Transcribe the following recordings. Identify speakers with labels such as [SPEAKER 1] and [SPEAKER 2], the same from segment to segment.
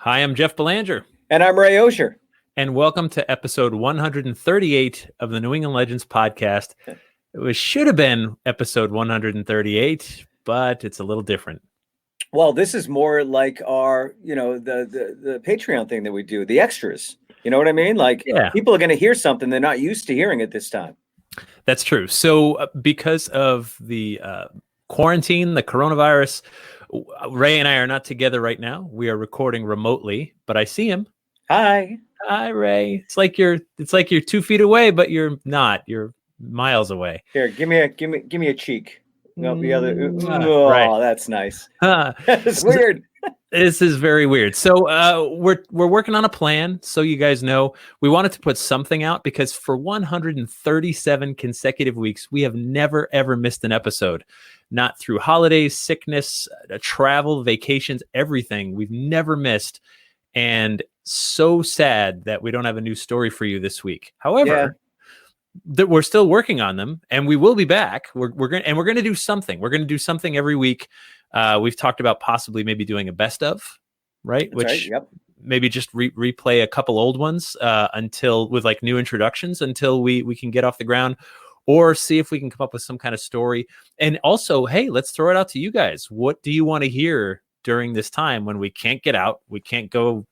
[SPEAKER 1] Hi, I'm Jeff Belanger.
[SPEAKER 2] And I'm Ray Osher.
[SPEAKER 1] And welcome to episode 138 of the New England Legends podcast. It should have been episode 138, but it's a little different.
[SPEAKER 2] Well, this is more like our, the Patreon thing that we do, the extras. You know what I mean? Like, People are going to hear something they're not used to hearing at this time.
[SPEAKER 1] That's true. So because of the quarantine, the coronavirus, Ray and I are not together right now. We are recording remotely, but I see him.
[SPEAKER 2] Hi,
[SPEAKER 1] Ray. It's like you're 2 feet away, but you're not. You're miles away.
[SPEAKER 2] Here, give me a cheek. No, the other. Oh, right. That's nice. That's weird.
[SPEAKER 1] This is very weird. So we're working on a plan. So you guys know, we wanted to put something out because for 137 consecutive weeks, we have never, ever missed an episode. Not through holidays, sickness, travel, vacations, everything. We've never missed. And so sad that we don't have a new story for you this week. However, that we're still working on them, and we will be back. We're going to do something. We're going to do something every week. We've talked about possibly maybe doing a best of, right? Maybe just replay a couple old ones until with like new introductions until we can get off the ground, or see if we can come up with some kind of story. And also, hey, let's throw it out to you guys. What do you want to hear during this time when we can't get out, we can't go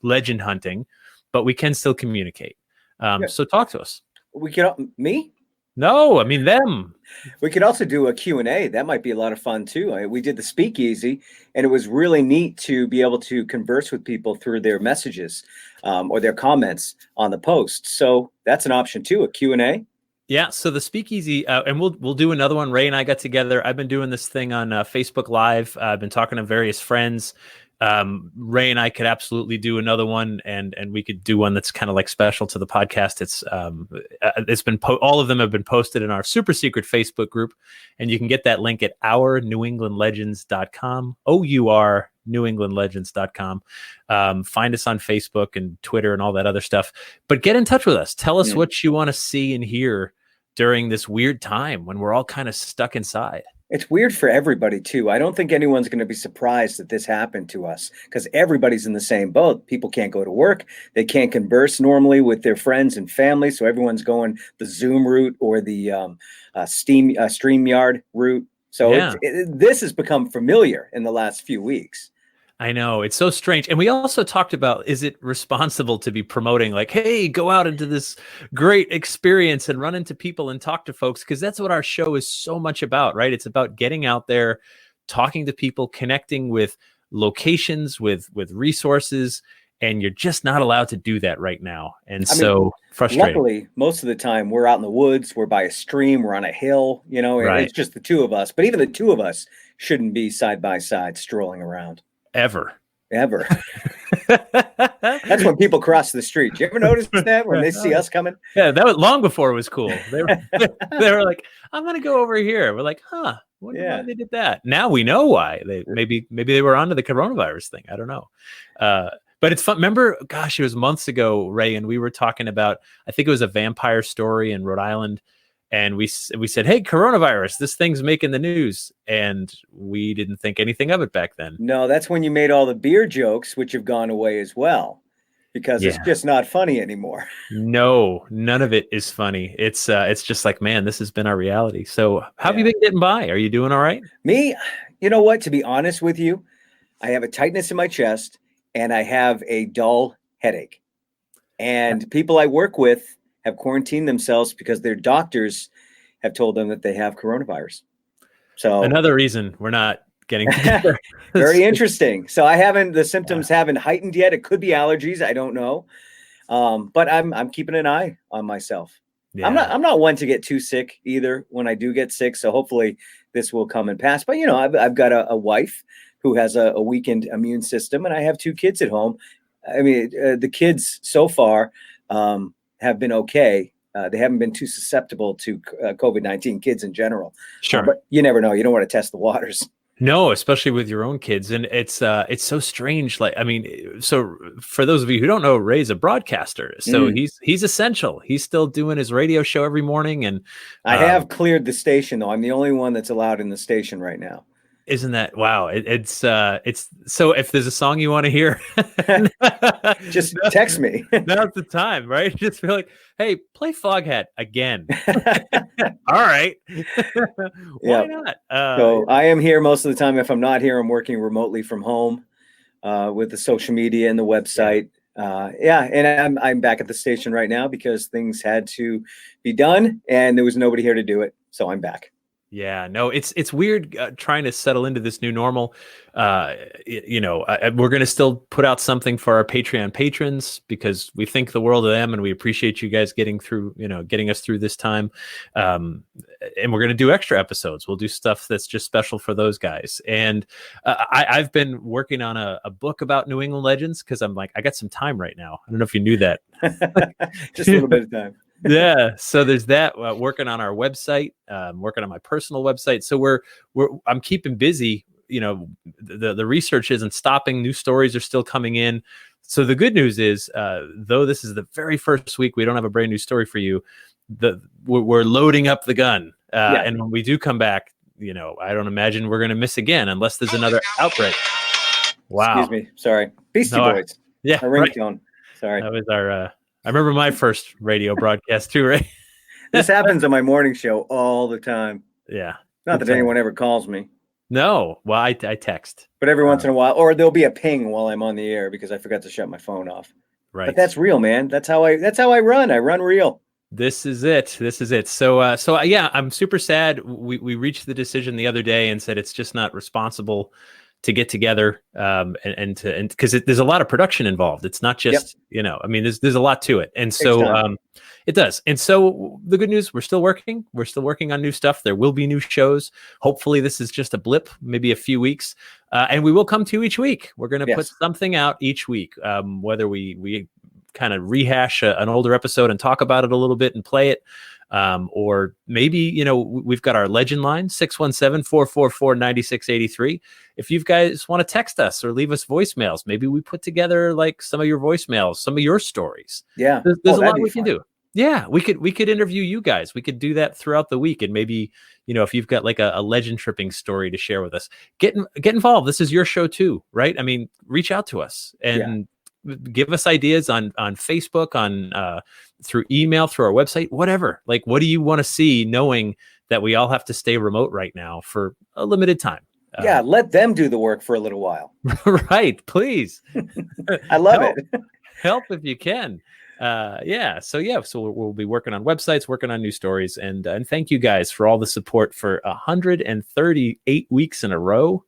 [SPEAKER 1] legend hunting, but we can still communicate? So talk to us.
[SPEAKER 2] Me?
[SPEAKER 1] No, I mean them.
[SPEAKER 2] We could also do a Q&A. That might be a lot of fun too. We did the speakeasy, and it was really neat to be able to converse with people through their messages or their comments on the post. So that's an option too, a Q&A.
[SPEAKER 1] Yeah, so the speakeasy, and we'll do another one. Ray and I got together. I've been doing this thing on Facebook Live. I've been talking to various friends. Ray and I could absolutely do another one, and we could do one that's kind of like special to the podcast. It's been all of them have been posted in our super secret Facebook group, and you can get that link at ournewenglandlegends.com. ournewenglandlegends.com. Find us on Facebook and Twitter and all that other stuff. But get in touch with us. Tell us what you want to see and hear during this weird time when we're all kind of stuck inside.
[SPEAKER 2] It's weird for everybody, too. I don't think anyone's going to be surprised that this happened to us because everybody's in the same boat. People can't go to work. They can't converse normally with their friends and family. So everyone's going the Zoom route or the StreamYard route. So this has become familiar in the last few weeks.
[SPEAKER 1] I know, it's so strange. And we also talked about, is it responsible to be promoting like, hey, go out into this great experience and run into people and talk to folks? Because that's what our show is so much about, right? It's about getting out there, talking to people, connecting with locations, with resources, and you're just not allowed to do that right now. And frustrating.
[SPEAKER 2] Luckily, most of the time we're out in the woods, we're by a stream, we're on a hill, right. It's just the two of us. But even the two of us shouldn't be side by side strolling around.
[SPEAKER 1] Ever.
[SPEAKER 2] That's when people cross the street. You ever notice that when they see us coming?
[SPEAKER 1] Yeah, that was long before it was cool. They were like, I'm gonna go over here. We're like, wonder why they did that. Now we know why. Maybe they were onto the coronavirus thing. I don't know. But it's fun. Remember, gosh, it was months ago, Ray, and we were talking about, I think it was a vampire story in Rhode Island. And we said, hey, coronavirus, this thing's making the news. And we didn't think anything of it back then.
[SPEAKER 2] No, that's when you made all the beer jokes, which have gone away as well, because it's just not funny anymore.
[SPEAKER 1] No, none of it is funny. It's just like, man, this has been our reality. So how have you been getting by? Are you doing all right?
[SPEAKER 2] Me, you know what? To be honest with you, I have a tightness in my chest and I have a dull headache. And people I work with have quarantined themselves because their doctors have told them that they have coronavirus. So
[SPEAKER 1] another reason we're not getting together.
[SPEAKER 2] Very interesting. So the symptoms haven't heightened yet. It could be allergies. I don't know. But I'm keeping an eye on myself. Yeah. I'm not one to get too sick either when I do get sick. So hopefully this will come and pass. But I've got a wife who has a weakened immune system, and I have 2 kids at home. I mean, the kids so far have been okay. They haven't been too susceptible to COVID-19, kids in general.
[SPEAKER 1] Sure.
[SPEAKER 2] But you never know. You don't want to test the waters.
[SPEAKER 1] No, especially with your own kids. And it's so strange. Like, I mean, so for those of you who don't know, Ray's a broadcaster. So he's essential. He's still doing his radio show every morning. And
[SPEAKER 2] I have cleared the station, though. I'm the only one that's allowed in the station right now.
[SPEAKER 1] Isn't that wow? It's so if there's a song you want to hear,
[SPEAKER 2] just text me.
[SPEAKER 1] Now's the time, right? Just feel like, hey, play Foghat again. All right. Why not?
[SPEAKER 2] So I am here most of the time. If I'm not here, I'm working remotely from home with the social media and the website. And I'm back at the station right now because things had to be done and there was nobody here to do it. So I'm back.
[SPEAKER 1] Yeah, no, it's weird trying to settle into this new normal. We're going to still put out something for our Patreon patrons because we think the world of them and we appreciate you guys getting us through this time. And we're going to do extra episodes. We'll do stuff that's just special for those guys. And I've been working on a book about New England legends because I'm like, I got some time right now. I don't know if you knew that.
[SPEAKER 2] Just a little bit of time.
[SPEAKER 1] Yeah, so there's that. Working on our website, working on my personal website. So I'm keeping busy. The research isn't stopping. New stories are still coming in. So the good news is, though this is the very first week, we don't have a brand new story for you. We're loading up the gun, and when we do come back, I don't imagine we're going to miss again unless there's another outbreak. Wow.
[SPEAKER 2] Excuse me. Sorry. Beastie Boys.
[SPEAKER 1] Yeah.
[SPEAKER 2] Our ringtone. Right. Sorry.
[SPEAKER 1] That was our. I remember my first radio broadcast too, right?
[SPEAKER 2] This happens on my morning show all the time.
[SPEAKER 1] Yeah.
[SPEAKER 2] Not that anyone ever calls me.
[SPEAKER 1] No. Well, I text.
[SPEAKER 2] But every once in a while, or there'll be a ping while I'm on the air because I forgot to shut my phone off.
[SPEAKER 1] Right.
[SPEAKER 2] But that's real, man. That's how I run. I run real.
[SPEAKER 1] This is it. So yeah, I'm super sad. We reached the decision the other day and said it's just not responsible to get together and because there's a lot of production involved. It's not just, there's a lot to it. And so it does. And so the good news, we're still working on new stuff. There will be new shows. Hopefully this is just a blip, maybe a few weeks. And we will come to you each week. We're going to put something out each week, whether we kind of rehash an older episode and talk about it a little bit and play it. Or maybe, we've got our legend line, 617-444-9683. If you guys want to text us or leave us voicemails, maybe we put together like some of your voicemails, some of your stories.
[SPEAKER 2] Yeah.
[SPEAKER 1] There's a lot we can do. Yeah. We could interview you guys. We could do that throughout the week. And maybe, if you've got like a legend tripping story to share with us, get involved. This is your show too, right? I mean, reach out to us and give us ideas on Facebook, on through email, through our website, whatever. Like, what do you want to see, knowing that we all have to stay remote right now for a limited time?
[SPEAKER 2] Let them do the work for a little while.
[SPEAKER 1] Right, please.
[SPEAKER 2] I love it.
[SPEAKER 1] Help if you can. So we'll be working on websites, working on new stories, and thank you guys for all the support for 138 weeks in a row.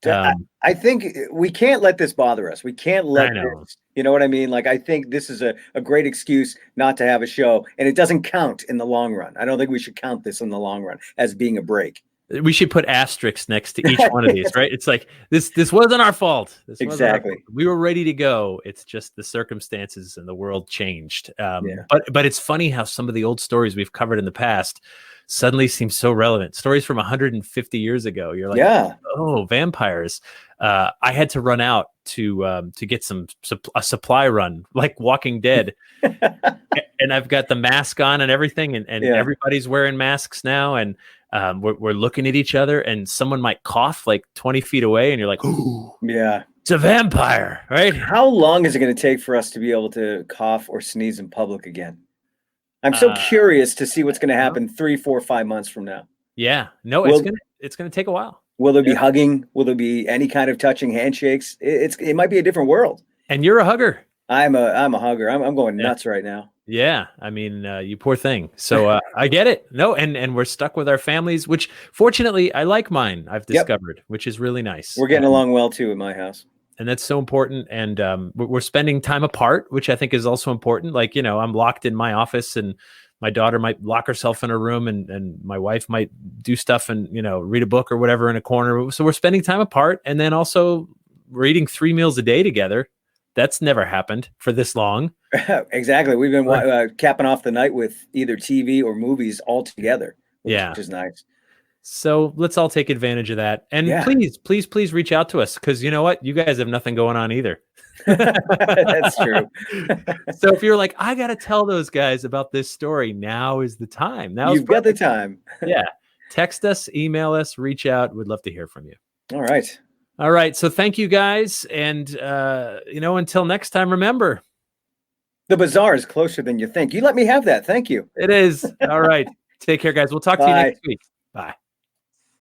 [SPEAKER 2] I think we can't let this bother us. We can't let this, you know what I mean? Like, I think this is a great excuse not to have a show, and it doesn't count in the long run. I don't think we should count this in the long run as being a break.
[SPEAKER 1] We should put asterisks next to each one of these, right? It's like, this wasn't our fault.
[SPEAKER 2] Exactly.
[SPEAKER 1] We were ready to go. It's just the circumstances and the world changed. But it's funny how some of the old stories we've covered in the past suddenly seem so relevant. Stories from 150 years ago. You're like, oh, vampires. I had to run out to get a supply run, like Walking Dead. And I've got the mask on and everything, and everybody's wearing masks now, and we're looking at each other, and someone might cough like 20 feet away, and you're like, ooh,
[SPEAKER 2] yeah,
[SPEAKER 1] it's a vampire, right?
[SPEAKER 2] How long is it going to take for us to be able to cough or sneeze in public again? I'm so curious to see what's going to happen 3, 4, 5 months from now.
[SPEAKER 1] Yeah, no, it's going to take a while.
[SPEAKER 2] Will there be hugging? Will there be any kind of touching, handshakes? It might be a different world.
[SPEAKER 1] And you're a hugger.
[SPEAKER 2] I'm a hugger. I'm going nuts right now.
[SPEAKER 1] Yeah, I mean, you poor thing. So I get it. No, and we're stuck with our families, which fortunately I like mine. I've discovered, which is really nice.
[SPEAKER 2] We're getting along well too in my house,
[SPEAKER 1] and that's so important. And we're spending time apart, which I think is also important. Like, I'm locked in my office, and my daughter might lock herself in her room, and my wife might do stuff and read a book or whatever in a corner. So we're spending time apart, and then also we're eating 3 meals a day together. That's never happened for this long.
[SPEAKER 2] Exactly. We've been capping off the night with either TV or movies all together, which is nice.
[SPEAKER 1] So let's all take advantage of that. And please reach out to us, because you know what? You guys have nothing going on either.
[SPEAKER 2] That's true.
[SPEAKER 1] So if you're like, I got to tell those guys about this story, now is the time. Now
[SPEAKER 2] you've got the time.
[SPEAKER 1] Yeah. Text us, email us, reach out. We'd love to hear from you.
[SPEAKER 2] All right.
[SPEAKER 1] All right. So thank you guys. And, until next time, remember,
[SPEAKER 2] the bazaar is closer than you think. You let me have that. Thank you.
[SPEAKER 1] It is. All right. Take care, guys. We'll talk to you next week. Bye.